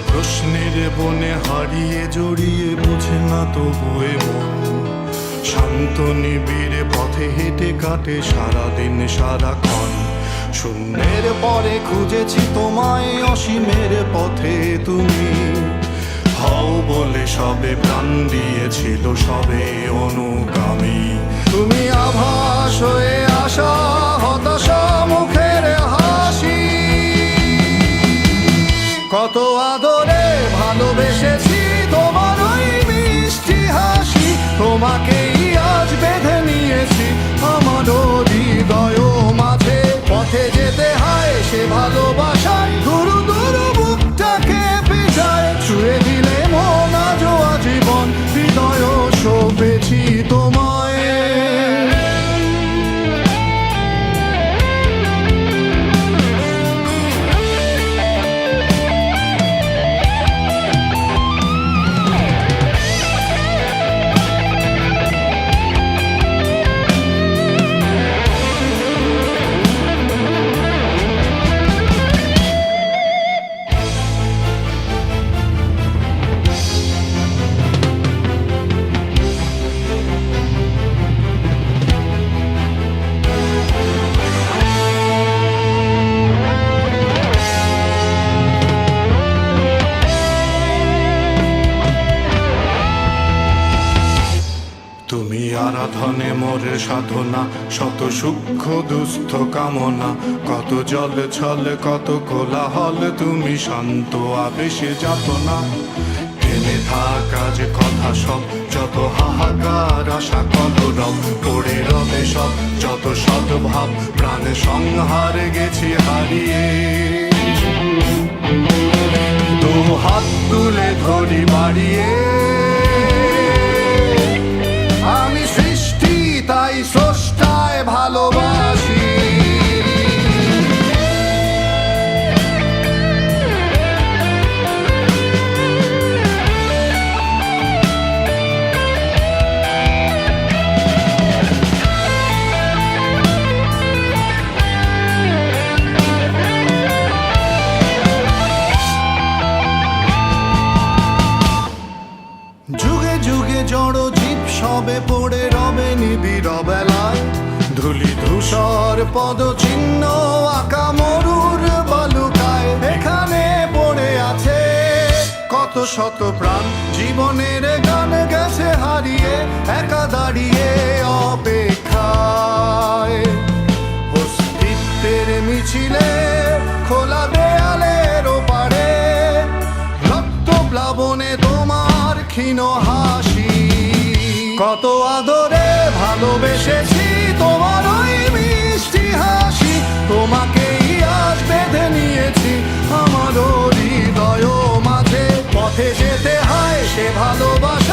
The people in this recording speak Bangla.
প্রশ্নের বনে হারিয়ে জড়িয়ে বুঝে না তবুয়ে মন শান্ত নিবিড়ে পথে হেঁটে কাটে সারাদিন সারাক্ষণ। শূন্যের পরে খুঁজেছি তোমায়, অসীমের পথে তুমি হও বলে সবে প্রাণ দিয়েছিল, সবে অনুগামী। তুমি আভাস হয়ে আসা, হতাশা মুখের হাসি, কত আদরে ভালোবেসেছি তোমার ওই মিষ্টি হাসি। তোমাকেই আজ বেঁধে নিয়েছি আমার হৃদয় মাঝে, পথে যেতে হয় সে ভালোবাসায় দুরু দুরু বুকটাকে পেঁচায়। ছুঁয়ে দিলে মন আজও আজীবন হৃদয় সপেছি তোমায়। তুমি আরাধনে মোরে সাধনা, শত সূক্ষ্ম দুস্থ কামনা, কত জল ছল কত কোলাহল, তুমি শান্ত আবেশে যাতনা। থেমে থাকা যে কথা সব, যত হাহাকার আশা কলরব, পড়ে রবে সব যত সদ্ভাব, প্রাণে সংহার গেছি হারিয়ে। দু হাত তুলে ধরি বাড়িয়ে, আমি সৃষ্টি তাই স্রষ্টায় ভালোবাসি। যুগে যুগে জড় জীব সবে পড়ে রবে নিবিড় বেলায়, ধুলি ধূসর পদ চিহ্ন আঁকা মরুর বালুকায়। এখানে পড়ে আছে কত শত প্রাণ, জীবনের গান গেছে হারিয়ে, একা দাঁড়িয়ে অপেক্ষায়। অস্তিত্বের মিছিলে খোলা দেয়ালের ওপারে, রক্ত প্লাবনে তোমার ক্ষীণ হাসি, কত আদরে ভালোবেসেছি তোমার ওই মিষ্টি হাসি। তোমাকেই আজ বেঁধে নিয়েছি আমার হৃদয় মাঝে, পথে যেতে হয় সে ভালোবাসা